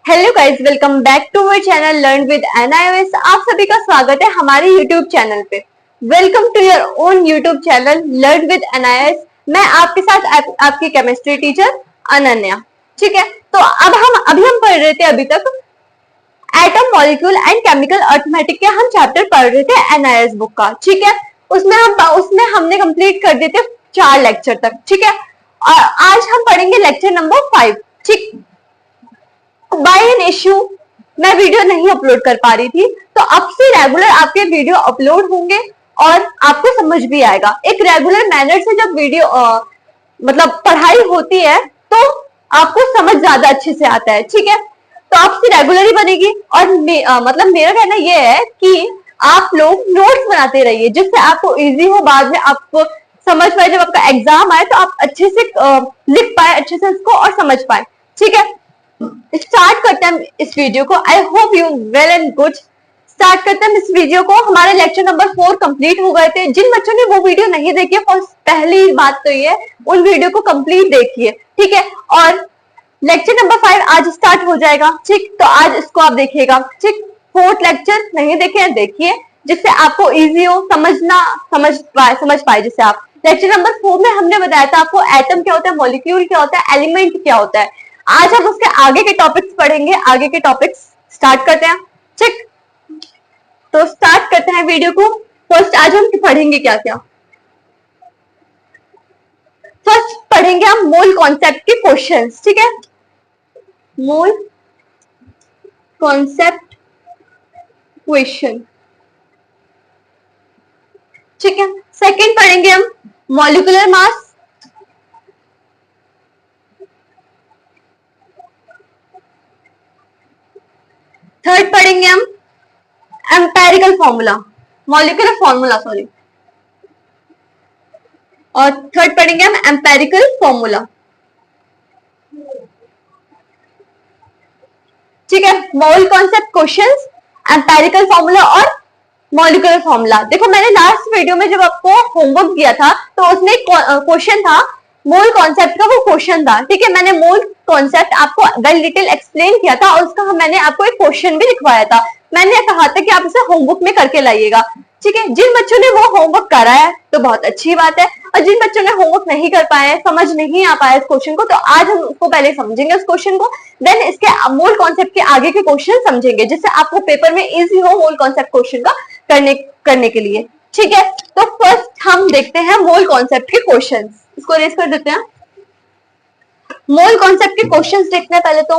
Hello guys, welcome back to my channel learn with NIOS. आप सभी का स्वागत है हमारे यूट्यूब चैनल पे। Welcome to your own YouTube channel learn with NIOS. मैं आपके साथ आपकी केमिस्ट्री टीचर अनन्या। ठीक है, तो अभी हम पढ़ रहे थे अभी तक atom, molecule and chemical arithmetic के हम चैप्टर पढ़ रहे थे एनआईओएस बुक का। ठीक है, उसमें हमने कंप्लीट कर दिए थे 4 लेक्चर तक। ठीक है, और आज हम पढ़ेंगे लेक्चर नंबर 5। ठीक, बाय एन इश्यू मैं वीडियो नहीं अपलोड कर पा रही थी, तो अब से रेगुलर आपके वीडियो अपलोड होंगे और आपको समझ भी आएगा। एक रेगुलर मैनर से जब वीडियो मतलब पढ़ाई होती है तो आपको समझ ज्यादा अच्छे से आता है। ठीक है, तो आपसे रेगुलर ही बनेगी। और मतलब मेरा कहना यह है कि आप लोग नोट्स बनाते रहिए जिससे आपको इजी हो, बाद में आपको समझ पाए, जब आपका एग्जाम आए तो आप अच्छे से लिख पाए अच्छे से इसको और समझ पाए। ठीक है, स्टार्ट करते हैं इस वीडियो को। I hope you well and good. Start करते हैं इस वीडियो को। हमारे लेक्चर नंबर 4 कंप्लीट हो गए थे। जिन बच्चों ने वो वीडियो नहीं देखी है, पहली बात तो ये उन वीडियो को कंप्लीट देखिए। ठीक है, और लेक्चर नंबर 5 आज स्टार्ट हो जाएगा। ठीक, तो आज इसको आप देखिएगा। ठीक, 4th लेक्चर नहीं देखे हैं, देखिए जिससे आपको इजी हो, समझ पाए जिससे आप। लेक्चर नंबर 4 में हमने बताया था आपको एटम क्या होता है, मॉलिक्यूल क्या होता है, एलिमेंट क्या होता है। आज हम उसके आगे के टॉपिक्स पढ़ेंगे। आगे के टॉपिक्स स्टार्ट करते हैं। ठीक, तो स्टार्ट करते हैं वीडियो को। फर्स्ट आज हम पढ़ेंगे क्या क्या। फर्स्ट पढ़ेंगे हम मोल कॉन्सेप्ट के क्वेश्चंस। ठीक है, मोल कॉन्सेप्ट क्वेश्चन। ठीक है, सेकंड पढ़ेंगे हम मॉलिक्यूलर मास। थर्ड पढ़ेंगे हम empirical formula, molecular formula sorry, और थर्ड पढ़ेंगे हम एम्पेरिकल फॉर्मूला। ठीक है, mole concept questions, empirical formula और मॉलिक्यूलर फॉर्मूला। देखो, मैंने लास्ट वीडियो में जब आपको होमवर्क दिया था तो उसमें क्वेश्चन था मोल कॉन्सेप्ट का, वो क्वेश्चन था। ठीक है, मैंने मोल कॉन्सेप्ट आपको वेल डिटेल एक्सप्लेन किया था और उसका मैंने आपको एक क्वेश्चन भी लिखवाया था। मैंने कहा था कि आप इसे होमवर्क में करके लाइएगा। ठीक है, जिन बच्चों ने वो होमवर्क करा है तो बहुत अच्छी बात है, और जिन बच्चों ने होमवर्क नहीं कर पाए, समझ नहीं आ पाया इस क्वेश्चन को, तो आज हम उसको पहले समझेंगे उस क्वेश्चन को, देन इसके मोल कॉन्सेप्ट के आगे के क्वेश्चन समझेंगे जिससे आपको पेपर में इजी हो मोल कॉन्सेप्ट क्वेश्चन का करने के लिए। ठीक है, तो फर्स्ट हम देखते हैं मोल कॉन्सेप्ट के क्वेश्चंस। इसको रेज कर देते हैं। मोल कॉन्सेप्ट के क्वेश्चंस देखते हैं पहले तो।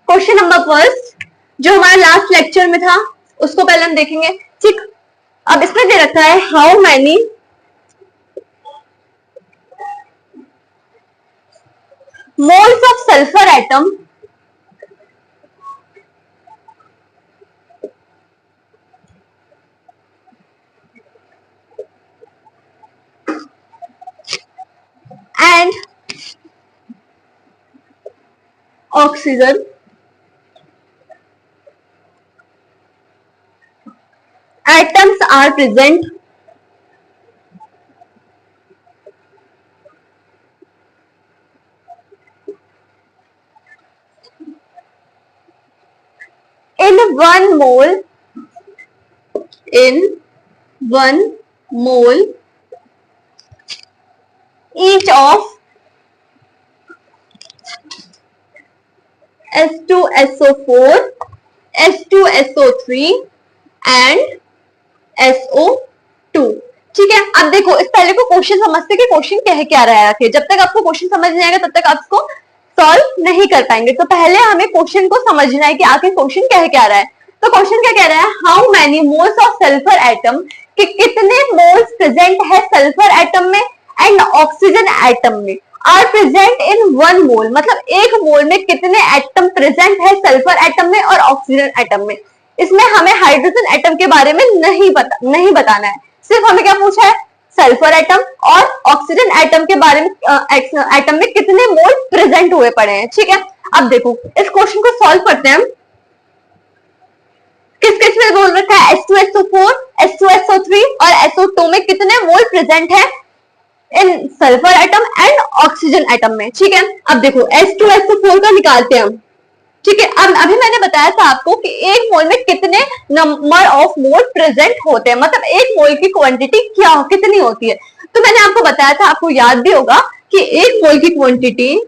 क्वेश्चन नंबर फर्स्ट जो हमारा लास्ट लेक्चर में था उसको पहले हम देखेंगे। ठीक, अब इसमें दे रखा है how many moles of sulphur atom and oxygen atoms are present in 1 mole each of H2SO4, H2SO3 and SO2। ठीक है, अब देखो इस पहले को क्वेश्चन समझते कि क्वेश्चन कह क्या रहा है। जब तक आपको क्वेश्चन समझ नहीं आएगा तब तक आप इसको सॉल्व नहीं कर पाएंगे। तो पहले हमें क्वेश्चन को समझना है कि आखिर क्वेश्चन कह क्या रहा है। तो क्वेश्चन क्या कह रहा है, how many moles of sulphur atom, कि कितने मोल्स प्रेजेंट है सल्फर एटम में एंड ऑक्सीजन एटम में, आर प्रेजेंट इन 1 मोल, मतलब एक मोल में कितने एटम प्रेजेंट है सल्फर एटम में और ऑक्सीजन एटम में। इसमें हमें हाइड्रोजन एटम के बारे में नहीं बताना है, सिर्फ हमें क्या पूछा है, सल्फर एटम और ऑक्सीजन एटम के बारे में, एटम में कितने मोल प्रेजेंट हुए पड़े हैं। ठीक है, अब देखो इस क्वेश्चन को सॉल्व करते हैं हम। किस किस में बोल रखा है, H2SO4, H2SO3 और SO2 में कितने मोल प्रेजेंट है in sulphur atom and oxygen atom में, ठीक है। अब देखो H2SO4 का निकालते हैं हम, ठीक है। अब अभी मैंने बताया था आपको कि एक मोल में कितने नंबर ऑफ मोल प्रेजेंट होते हैं, मतलब एक मोल की क्वांटिटी क्या कितनी होती है। तो मैंने आपको बताया था, आपको याद भी होगा कि एक मोल की क्वांटिटी,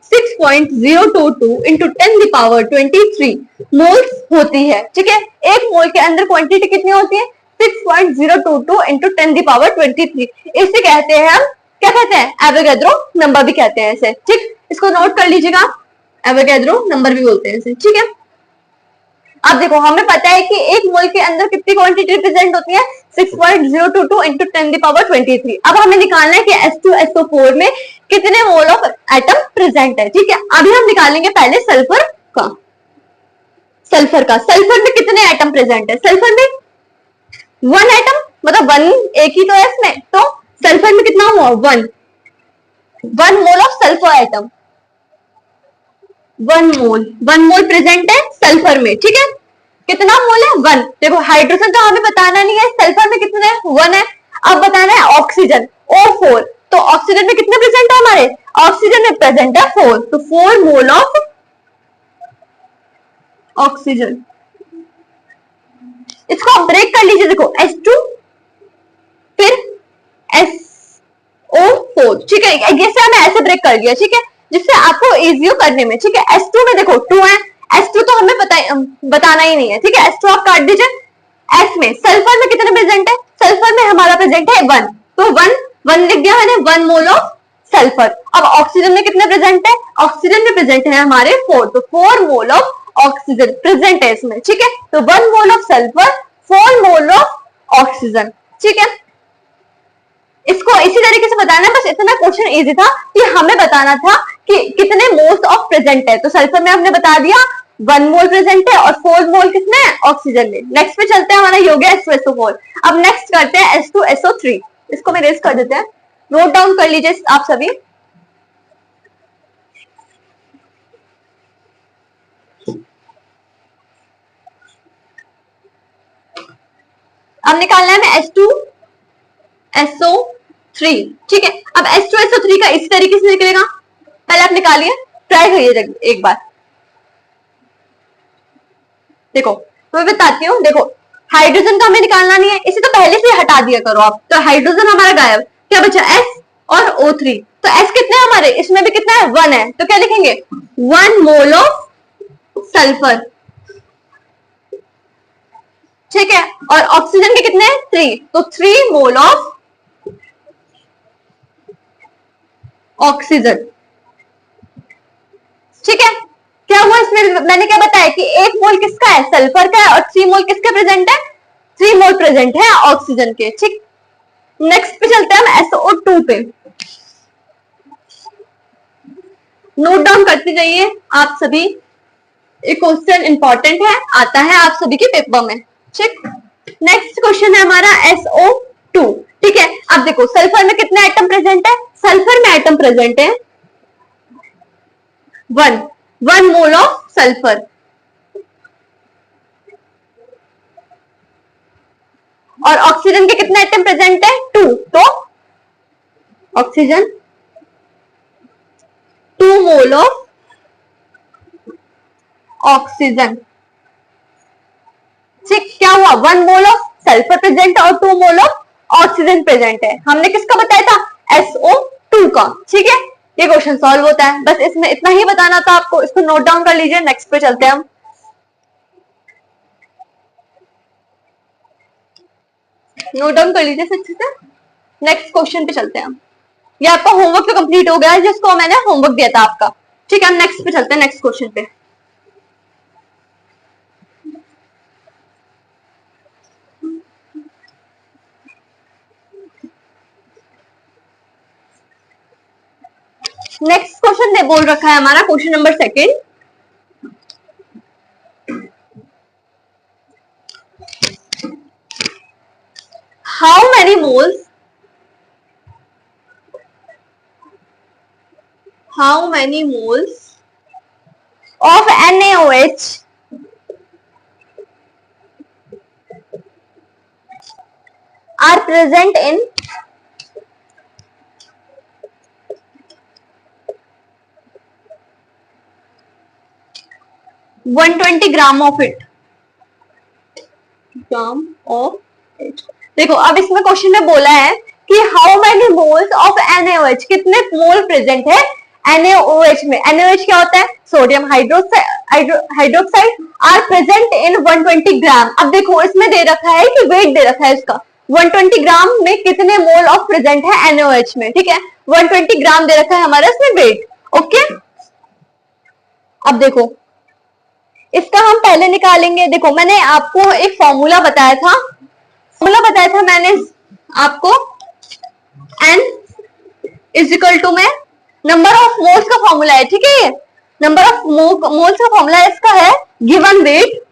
6.022 इंटू 10⁻23 मोल्स होती है, ठीक है। एक मोल के अंदर क्वांटिटी कितनी होती है, 6.022 इंटू 10⁻23। इसे कहते हैं हम, क्या कहते हैं, एवोगैड्रो नंबर भी कहते हैं इसे, ठीक। इसको नोट कर लीजिएगा, एवोगैड्रो नंबर भी बोलते हैं इसे, ठीक है। अब देखो हमें पता है कि एक मोल के अंदर कितनी क्वांटिटी प्रेजेंट होती है, 6.022 इंटू 10⁻23। अब हमें निकालना है कि H2SO4 में कितने मोल ऑफ एटम प्रेजेंट है, ठीक है। अभी हम निकालेंगे पहले सल्फर का। सल्फर में कितने एटम प्रेजेंट है, सल्फर में 1 एटम, मतलब 1 एक ही तो है इसमें, तो सल्फर में कितना हुआ, 1 mole of sulphur atom, 1 mole present है सल्फर में, ठीक है। कितना मोल है, 1। देखो हाइड्रोजन तो हमें बताना नहीं है, सल्फर में कितने है, 1 है। अब बताना है ऑक्सीजन, O4। तो ऑक्सीजन में कितने प्रेजेंट है हमारे, ऑक्सीजन में प्रेजेंट है 4, तो 4 मोल ऑफ ऑक्सीजन। इसको आप ब्रेक कर लीजिए, देखो H2 फिर SO4, ठीक है। जैसे हमें ऐसे ब्रेक कर दिया, ठीक है, जिससे आपको इजी हो करने में, ठीक है। H2 में देखो 2 है, H2 तो हमें बताना ही नहीं है, ठीक है। H2 आप काट दीजिए। S में सल्फर में कितने प्रेजेंट है, सल्फर में हमारा प्रेजेंट है 1, तो 1 लिख दिया मैंने, 1 मोल ऑफ सल्फर। अब ऑक्सीजन में कितने प्रेजेंट है, ऑक्सीजन में प्रेजेंट है हमारे 4, तो 4 मोल ऑफ ऑक्सीजन प्रेजेंट है इसमें, ठीक है। तो 1 mole of sulphur, 4 mole of oxygen, ठीक है। इसको इसी तरीके से बताना है, बस इतना क्वेश्चन इजी था कि हमें बताना था कि कितने मोल्स ऑफ प्रेजेंट है। तो सल्फर में हमने बता दिया 1 मोल प्रेजेंट है और 4 मोल कितने हैं, ऑक्सीजन में। नेक्स्ट पे चलते हैं, हमारा ये हो गया H2SO4। अब नेक्स्ट करते हैं H2SO3। इसको मैं रेस कर देते हैं, नोट डाउन कर लीजिए आप सभी। अब निकालना है हमें H2SO3, ठीक है। अब H2SO3 का इसी तरीके से निकलेगा, पहले आप निकालिए, ट्राई करिए एक बार। देखो मैं बताती हूँ, देखो हाइड्रोजन का हमें निकालना नहीं है, इसे तो पहले से हटा दिया करो आप, तो हाइड्रोजन हमारा गायब, क्या बचा S और O3। तो S कितने हैं हमारे, इसमें भी कितना है, 1 है, तो क्या लिखेंगे, 1 मोल ऑफ सल्फर, ठीक है। और ऑक्सीजन के कितने हैं, 3, तो 3 मोल ऑफ ऑक्सीजन, ठीक है। क्या हुआ इसमें, मैंने क्या बताया कि 1 मोल किसका है, सल्फर का है, और 3 मोल किसके प्रेजेंट है, 3 मोल प्रेजेंट है ऑक्सीजन के, ठीक। नेक्स्ट पे चलते हैं हम SO2 पे, नोट डाउन करते जाइए आप सभी, एक क्वेश्चन इंपॉर्टेंट है, आता है आप सभी के पेपर में, ठीक। नेक्स्ट क्वेश्चन है हमारा SO2, ठीक है। अब देखो सल्फर में कितने एटम प्रेजेंट है, सल्फर में एटम प्रेजेंट है 1 मोल ऑफ सल्फर, और ऑक्सीजन के कितने एटम प्रेजेंट है, 2, तो ऑक्सीजन 2 मोल ऑफ ऑक्सीजन, ठीक। क्या हुआ, 1 मोल ऑफ सल्फर प्रेजेंट है और 2 मोल ऑफ ऑक्सीजन प्रेजेंट है। हमने किसका बताया था, SO2 का, ठीक है। ये क्वेश्चन सॉल्व होता है, बस इसमें इतना ही बताना था आपको, इसको नोट डाउन कर लीजिए। नेक्स्ट पे चलते हैं हम, नोट डाउन कर लीजिए अच्छे से। नेक्स्ट क्वेश्चन पे चलते हैं हम, ये आपका होमवर्क तो कंप्लीट हो गया है, जिसको मैंने होमवर्क दिया था आपका, ठीक है। हम नेक्स्ट पे चलते हैं, नेक्स्ट क्वेश्चन पे। नेक्स्ट क्वेश्चन ने बोल रखा है हमारा question number 2, how many moles of NaOH are present in 120 gram of it, gram of it. देखो अब इसमें क्वेश्चन में बोला है कि how many moles of NaOH, कितने मोल प्रेजेंट है NaOH में। NaOH क्या होता है? Sodium hydroxide are present in 120 gram. अब देखो इसमें दे रखा है कि वेट दे रखा है इसका, 120 ग्राम में कितने मोल ऑफ प्रेजेंट है NaOH में, ठीक है। 120 ग्राम दे रखा है हमारा इसमें वेट, ओके। अब देखो इसका हम पहले निकालेंगे। देखो मैंने आपको एक फॉर्मूला बताया था, मैंने आपको N इज इक्वल टू में नंबर ऑफ मोल्स का फॉर्मूला है, ठीक है। ये नंबर ऑफ मोल्स का फॉर्मूला इसका है given weight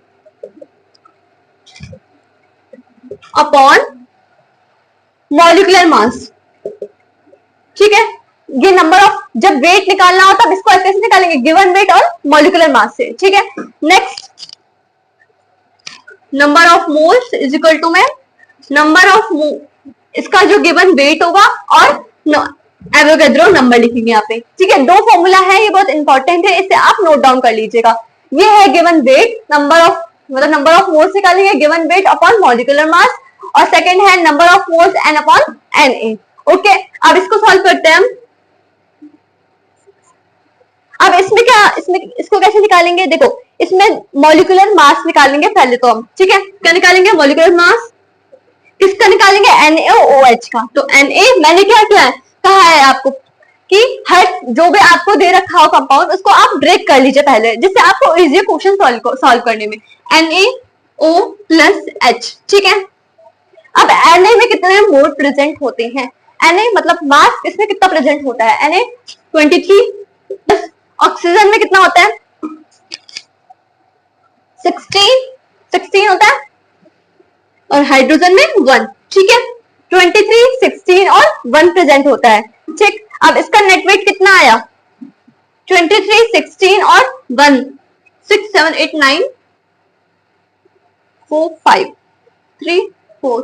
upon molecular mass, ठीक है। ये नंबर ऑफ, जब वेट निकालना हो तब इसको कैसे निकालेंगे? गिवन वेट और मॉलिक्यूलर मास से, ठीक है। Next number of moles is equal to में नंबर ऑफ, इसका जो गिवन वेट होगा और एवोगैड्रो नंबर लिखेंगे यहाँ पे, ठीक है। दो फॉर्मूला है, ये बहुत इंपॉर्टेंट है, इसे आप नोट डाउन कर लीजिएगा। ये है गिवन वेट, नंबर ऑफ मतलब नंबर ऑफ मोल्स निकालेंगे given weight upon molecular mass, और सेकंड है number of moles N upon Na, okay. अब इसको सॉल्व करते हैं हम। अब इसमें इसको कैसे निकालेंगे? देखो इसमें मॉलिक्यूलर मास निकालेंगे पहले तो हम, ठीक है। क्या निकालेंगे? मॉलिक्यूलर मास किसका निकालेंगे? NaOH का। तो Na मैंने क्या किया कहा है आपको कि हर जो भी आपको दे रखा हो कंपाउंड उसको आप ब्रेक कर लीजिए पहले, जिससे आपको इजी क्वेश्चन सॉल्व करने में। NaO प्लस H, ठीक है। अब Na में कितने मोल प्रेजेंट होते हैं? Na मतलब मास, इसमें कितना प्रेजेंट होता है? Na 23 प्लस ऑक्सीजन में कितना होता है? 16 होता है, और हाइड्रोजन में 1, ठीक है। 23, 16 और 1 प्रेजेंट होता है, ठीक। अब इसका नेट वेट कितना आया? 23, 16 और 1, 6, 7, 8, 9, 4, 5, 3, 4,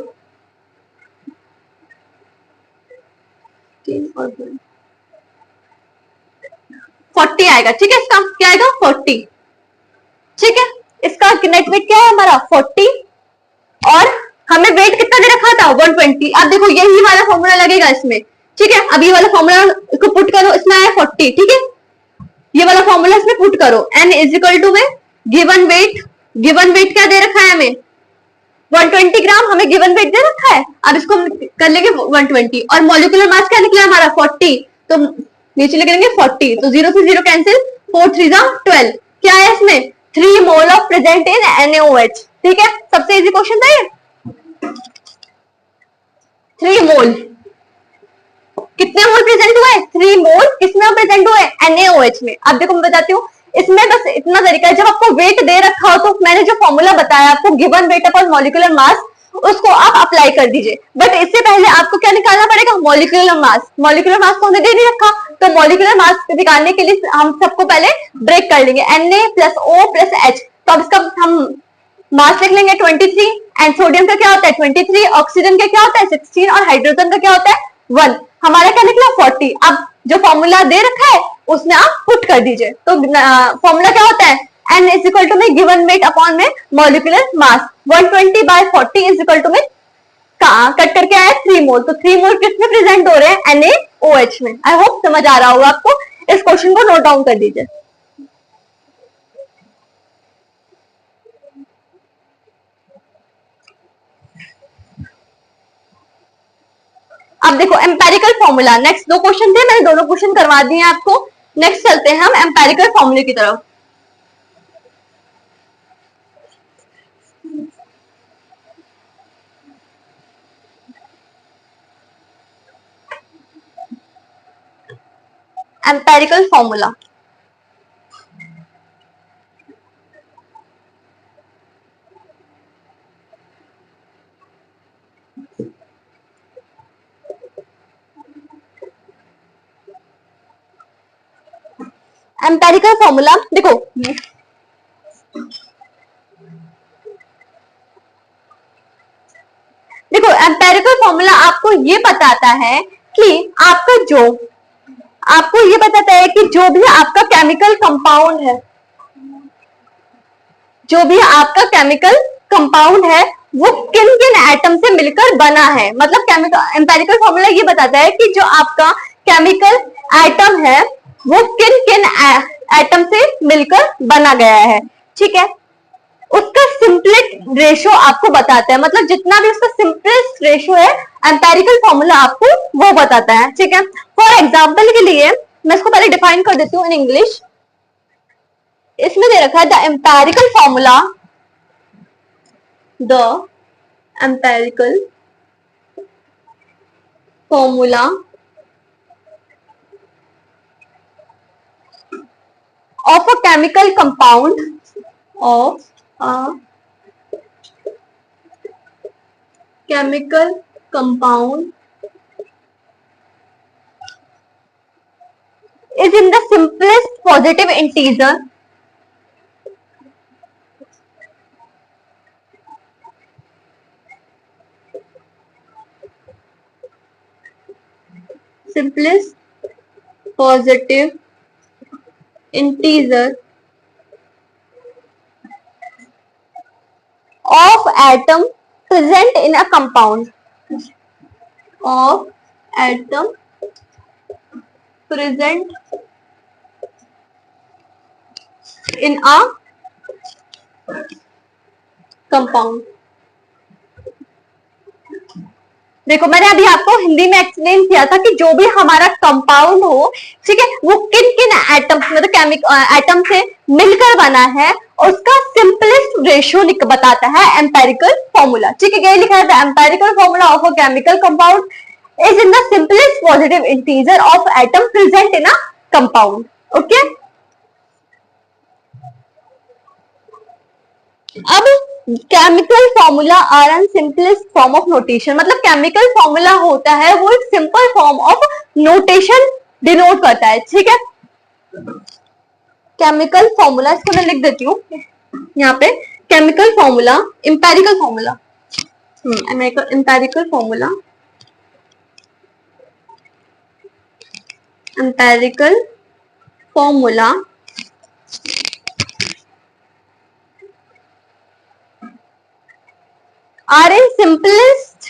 3 और 1, 40 आएगा, ठीक है। इसका क्या आएगा? 40, ठीक है। इसका नेट वेट क्या है हमारा? 40, और हमें वेट कितना दे रखा था? 120। अब देखो यही वाला फॉर्मूला लगेगा इसमें, ठीक है। अब ये वाला फॉर्मूला को पुट करो, इसमें आया 40, ठीक है। ये वाला फॉर्मूला इसमें पुट करो, N इज इक्वल टू में गिवन वेट क्या दे रखा है हमें? 120 ग्राम हमें गिवन वेट दे रखा है। अब इसको हम कर लेंगे 120, और मॉलिक्यूलर मास क्या निकला हमारा? 40, तो नीचे लिख देंगे 40, तो 0 से 0 कैंसिल, 4 3 12। क्या है इसमें? 3 mole of present in NaOH, ठीक है। सबसे इजी क्वेश्चन था ये। 3 मोल, कितने मोल प्रेजेंट हुए? 3 मोल किसमें प्रेजेंट हुए? NaOH में। अब देखो मैं बताती हूँ, इसमें बस इतना तरीका है, जब आपको वेट दे रखा हो तो मैंने जो फॉर्मूला बताया आपको given weight upon molecular mass, उसको आप अप्लाई कर दीजिए। बट इससे पहले आपको क्या निकालना पड़ेगा? Molecular mass. मॉलिक्यूलर मास तो हमें दे नहीं रखा, तो मॉलिक्यूलर मास निकालने के लिए हम सबको पहले ब्रेक कर लेंगे, Na plus O plus H। तो अब इसका हम मास लिख लेंगे 23, एंड सोडियम का क्या होता है? 23, ऑक्सीजन का क्या होता है? 16, और हाइड्रोजन का क्या होता है? 1। हमारा क्या निकला? 40। अब जो फॉर्मूला दे रखा है उसमें आप पुट कर दीजिए। तो फॉर्मूला क्या होता है? N इज इक्वल टू में गिवन वेट अपॉन में molecular mass, 120 by 40 is equal to में कट करके आया 3 मोल। तो 3 मोल किसमें प्रेजेंट हो रहे हैं? NaOH में। आई होप समझ आ रहा होगा आपको। इस क्वेश्चन को नोट डाउन कर दीजिए। अब देखो एम्पेरिकल फॉर्मूला, नेक्स्ट 2 क्वेश्चन थे, मैंने दोनों क्वेश्चन करवा दिए आपको। नेक्स्ट चलते हैं हम एम्पेरिकल फॉर्मूले की तरफ। एम्पेरिकल फॉर्मूला, एम्पेरिकल फॉर्मूला देखो, एम्पेरिकल फॉर्मूला आपको ये बताता है कि आपको ये बताता है कि जो भी आपका केमिकल कंपाउंड है, जो भी आपका केमिकल कंपाउंड है वो किन किन एटम से मिलकर बना है। मतलब केमिकल एम्पेरिकल फॉर्मूला ये बताता है कि जो आपका केमिकल एटम है वो किन किन एटम से मिलकर बना गया है। ठीक है, उसका सिंपलेस्ट रेशो आपको बताता है, मतलब जितना भी उसका सिंपलेस्ट रेशो है एम्पेरिकल फॉर्मूला आपको वो बताता है। ठीक है, फॉर एग्जांपल के लिए मैं इसको पहले डिफाइन कर देती हूँ इन इंग्लिश। इसमें दे रखा है the empirical formula, the empirical formula of a chemical compound, of a chemical compound is in the simplest positive integer of atom present in a compound, of atom present in a compound। देखो मैंने अभी आपको हिंदी में explain किया था कि जो भी हमारा कंपाउंड हो, ठीक है, वो किन किन एटम मतलब केमिकल एटम से मिलकर बना है और उसका सिंपलेस्ट रेशियो बताता है एम्पेरिकल फॉर्मूला। ठीक है, ये लिखा है the empirical formula of a chemical compound is in the simplest positive integer of atom present in a compound. Okay, अब chemical formula are an simplest form of notation, मतलब chemical formula होता है वो एक simple form of notation denote करता है। ठीक है, केमिकल फॉर्मूला इसको मैं लिख देती हूँ यहाँ पे, chemical formula empirical formula, empirical formula, empirical formula are in simplest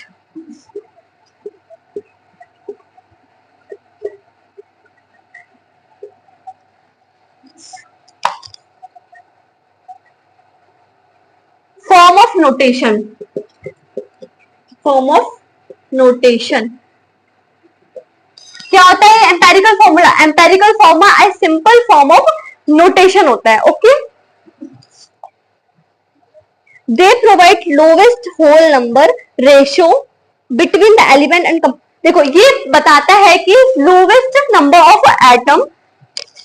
form of notation, form of notation। क्या होता है एम्पेरिकल फॉर्मूला? एम्पेरिकल फॉर्मूला एक सिंपल फॉर्म ऑफ नोटेशन होता है। Okay, they provide lowest whole number ratio between the element and देखो ये बताता है कि lowest number of atom,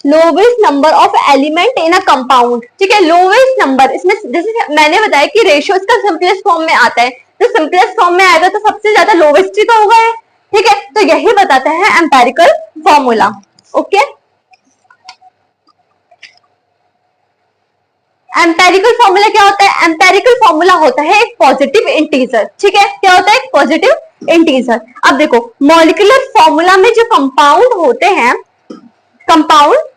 lowest number of element in a compound। ठीक है, lowest number, इसमें जैसे मैंने बताया कि रेशियो इसका सिंपलेस्ट फॉर्म में आता है, तो सिंपलेस्ट फॉर्म में आएगा तो सबसे ज्यादा लोवेस्ट ही तो होगा है। ठीक है, तो यही बताता है empirical formula. Okay, empirical formula क्या होता है? एम्पेरिकल फॉर्मूला होता है एक पॉजिटिव इंटीजर। ठीक है, क्या होता है? एक पॉजिटिव इंटीजर। अब देखो मॉलिक्यूलर फॉर्मूला में जो कंपाउंड होते हैं, कंपाउंड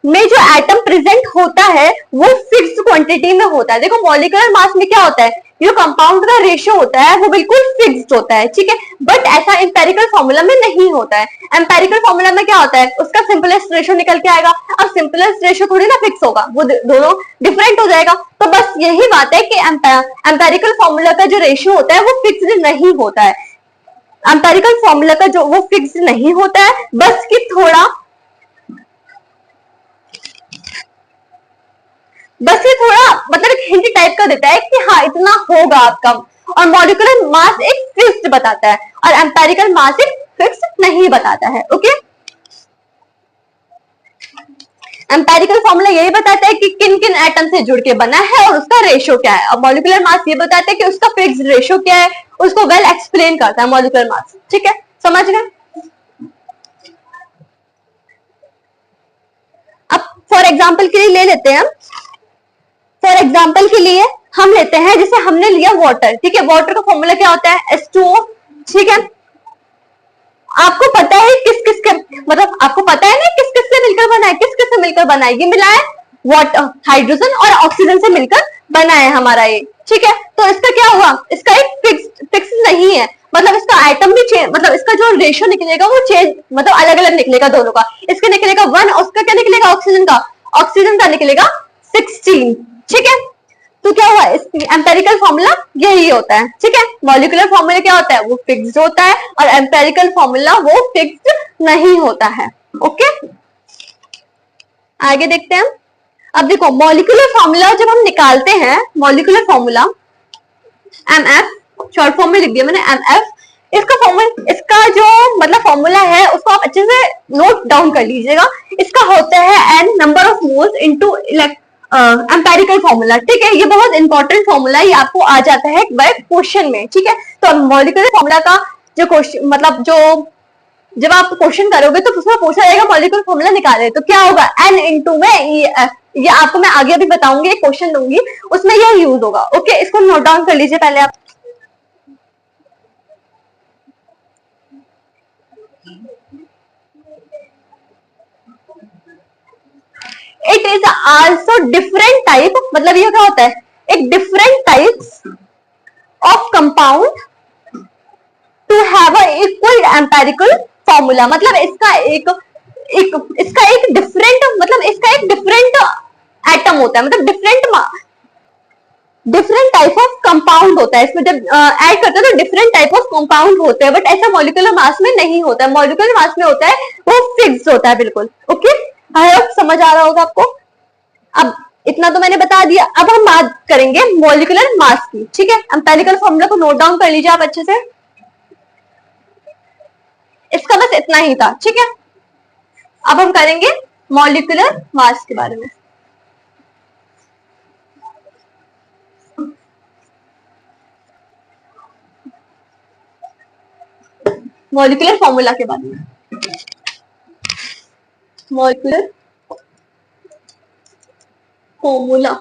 में जो एटम प्रेजेंट होता है वो फिक्स्ड क्वांटिटी में होता है। देखो मॉलिक्यूलर मास में क्या होता है, जो कंपाउंड का रेशियो होता है वो बिल्कुल फिक्स्ड होता है। ठीक है, बट ऐसा एम्पेरिकल फॉर्मूला में नहीं होता है। एम्पेरिकल फॉर्मूला में क्या होता है, उसका सिंपलेस्ट रेशियो निकल के आएगा। अब सिंपलेस्ट रेशियो थोड़ी ना फिक्स होगा, वो दोनों डिफरेंट हो जाएगा। तो बस यही बात है कि एम्पेरिकल फॉर्मूला का जो रेशियो होता है वो फिक्स्ड नहीं होता है। एम्पेरिकल फॉर्मूला का जो वो फिक्स्ड नहीं होता है, बस कि थोड़ा बस ये थोड़ा मतलब एक हिंट टाइप का देता है कि हाँ इतना होगा आपका। और मॉलिक्यूलर मास एक फिक्स्ड बताता है और एम्पेरिकल मास एक फिक्स्ड नहीं बताता है। ओके, एम्पेरिकल फॉर्मूला यही बताता है कि किन किन एटम से जुड़ के बना है और उसका रेशियो क्या है। और मॉलिक्यूलर मास ये बताता है कि उसका फिक्स्ड रेशियो क्या है, उसको वेल एक्सप्लेन करता है मॉलिक्यूलर मास। ठीक है, समझ गए? अब फॉर एग्जाम्पल के लिए ले लेते हैं, फॉर एग्जाम्पल के लिए हम लेते हैं, जैसे हमने लिया वाटर। ठीक है, वाटर का फॉर्मूला क्या होता है? H2O। ठीक है, आपको पता है किस किस के, मतलब आपको पता है ना किस किस से मिलकर बना है, किस किस से मिलकर बना है? ये मिला है वाटर, हाइड्रोजन और ऑक्सीजन से मिलकर बना है हमारा ये, ठीक है। तो इसका क्या हुआ, इसका एक फिक्स नहीं है, मतलब इसका आइटम भी चेंज, मतलब इसका जो रेशियो निकलेगा वो चेंज, मतलब अलग अलग निकलेगा दोनों का। इसका निकलेगा 1, उसका क्या निकलेगा, ऑक्सीजन का निकलेगा 16, ठीक है। तो क्या हुआ, एम्पेरिकल फॉर्मूला यही होता है, ठीक है। मॉलिक्यूलर फॉर्मूला क्या होता है, वो फिक्स्ड होता है, और एम्पेरिकल फॉर्मूला वो फिक्स्ड नहीं होता है, ओके। आगे देखते हैं। अब देखो मॉलिक्यूलर फॉर्मूला जब हम निकालते हैं, molecular formula MF, short form में लिख दिया मैंने एमएफ। इसका फॉर्मूला, इसका जो मतलब फॉर्मूला है उसको आप अच्छे से नोट डाउन कर लीजिएगा। इसका होता है N number of moles into empirical formula, ठीक है। ये बहुत इंपॉर्टेंट फॉर्मूला है, ये आपको आ जाता है क्वेश्चन में, ठीक है। तो मॉलिक्यूलर फॉर्मूला का जो क्वेश्चन, मतलब जो जब आप क्वेश्चन करोगे तो उसमें पूछा जाएगा मॉलिक्यूलर फॉर्मूला निकाले, तो क्या होगा, एन इंटू में ये आपको मैं आगे भी बताऊंगी, क्वेश्चन दूंगी उसमें यह यूज होगा, ओके। इसको नोट डाउन कर लीजिए पहले आप। It is also different type, मतलब ये क्या होता है, एक different types of compound to have a equal empirical formula, मतलब इसका एक डिफरेंट, मतलब इसका एक डिफरेंट एटम होता है, मतलब डिफरेंट टाइप ऑफ कंपाउंड होता है। इसमें जब ऐड करते हैं तो डिफरेंट टाइप ऑफ कंपाउंड होते हैं, बट ऐसा मॉलिक्यूलर मास में नहीं होता है। मॉलिक्यूलर मास में होता है वो फिक्स होता है, बिल्कुल, ओके। आई होप समझ आ रहा होगा आपको। अब इतना तो मैंने बता दिया, अब हम बात करेंगे मॉलिक्यूलर मास की, ठीक है। एम्पेरिकल फॉर्मूला को नोट डाउन कर लीजिए आप अच्छे से, इसका बस इतना ही था, ठीक है। अब हम करेंगे मॉलिक्यूलर मास के बारे में। मॉलिक्यूलर फॉर्मूला के बारे में, मॉलिक्यूलर फॉर्मूला,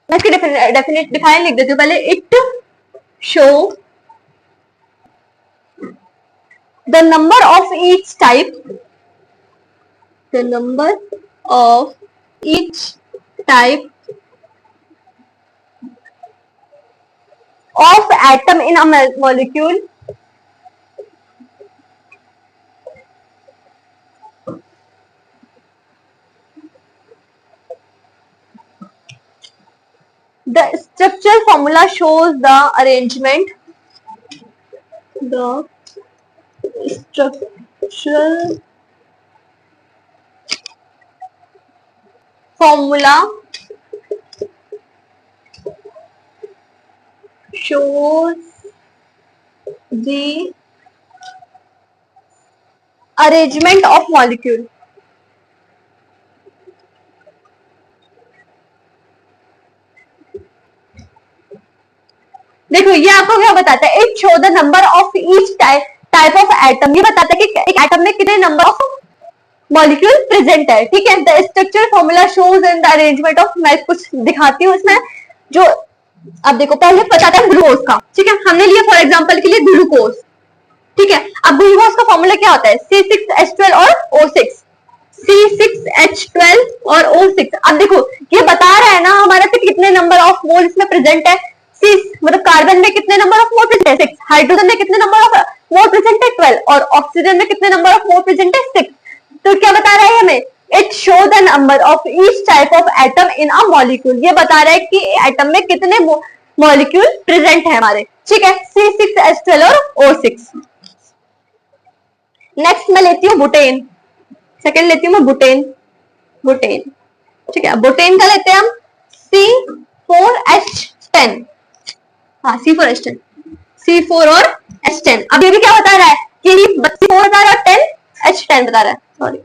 मैं इसकी डेफिनेट डिफाइन लिख देती हूँ पहले। It show the number of each type, the number of each type of atom in a molecule the structural formula shows the arrangement, the structural formula shows the arrangement of molecule। देखो ये आपको क्या बताता है, it show the number of each type of atom, ये बताता है कि एक एटम में कितने नंबर ऑफ मॉलिक्यूल प्रेजेंट है, ठीक है। The structure formula shows in the arrangement of, मैं कुछ दिखाती हूँ इसमें। जो अब देखो पहले बताता है ग्लूकोज का, ठीक है। हमने लिया फॉर एग्जांपल के लिए ग्लूकोज, ठीक है। अब ग्लूकोज का फॉर्मूला क्या होता है, C6H12 और O6, C6H12 और O6। अब देखो ये बता रहा है ना हमारा कि कितने नंबर ऑफ मोल इसमें प्रेजेंट है। मतलब कार्बन में कितने नंबर ऑफ मोल प्रेजेंट है 6, हाइड्रोजन में कितने नंबर ऑफ मोल प्रेजेंट है 12, और ऑक्सीजन में कितने नंबर ऑफ मोल प्रेजेंट है 6। तो क्या बता रहा है हमें, it show the number of each type of atom in a molecule, ये बता रहा है कि एटम में कितने मॉलिक्यूल प्रेजेंट है हमारे, ठीक है। C6H12 और O6। नेक्स्ट मैं लेती हूँ बुटेन, सेकंड लेती हूँ मैं बुटेन, ठीक है। बुटेन का लेते हैं हम C4H10, हाँ C4H10, C4 और H10। अब ये भी क्या बता रहा है कि C4 बता रहा है, 10 H10 बता रहा है, सॉरी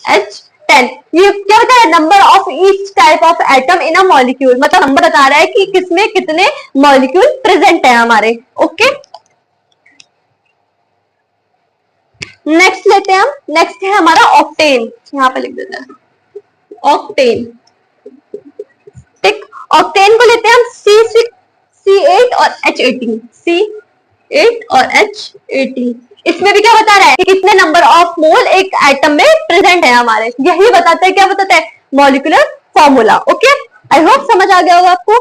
H10। ये क्या बता रहा है, number of each type of atom in a molecule, मतलब नंबर बता रहा है कि किसमें कितने मॉलिक्यूल प्रेजेंट है हमारे, ओके। नेक्स्ट लेते हैं हम, नेक्स्ट है हमारा ऑक्टेन, यहाँ पे लिख देते हैं ऑक्टेन, ठीक। ऑक्टेन को लेते हैं हम C6, C8 और H18, C 8 और H18। इसमें भी क्या बता रहा है कि कितने नंबर ऑफ मोल एक एटम में प्रेजेंट है हमारे, यही बताता है, क्या बताता है, molecular formula. Okay, I hope समझ आ गया होगा आपको।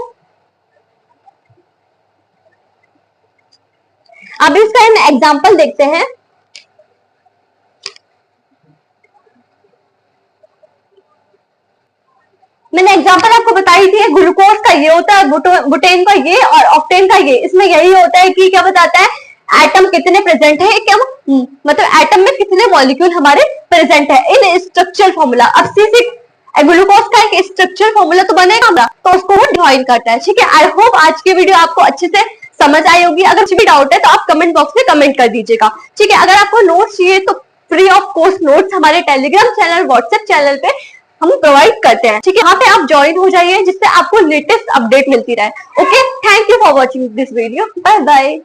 अब इसका हम एग्जांपल देखते हैं। मैंने एग्जांपल आपको बताई थी, ग्लूकोज का ये होता है, बुटेन का ये और ऑक्टेन का ये। इसमें यही होता है कि क्या बताता है, एटम कितने प्रेजेंट है, क्या मतलब एटम में कितने मॉलिक्यूल हमारे प्रेजेंट है इन स्ट्रक्चरल फॉर्मूला। अब ग्लूकोज का एक स्ट्रक्चर फॉर्मूला तो बनेगा ना, तो उसको वो डिफाइन करता है। ठीक है, आई होप आज की वीडियो आपको अच्छे से समझ आई होगी। अगर कुछ भी डाउट है तो आप कमेंट बॉक्स में कमेंट कर दीजिएगा। ठीक है, अगर आपको नोट्स चाहिए तो फ्री ऑफ कॉस्ट नोट्स हमारे टेलीग्राम चैनल, व्हाट्सएप चैनल पे हम प्रोवाइड करते हैं। ठीक है, यहाँ पे आप ज्वाइन हो जाइए जिससे आपको लेटेस्ट अपडेट मिलती रहे। Okay, thank you for watching this video, bye bye.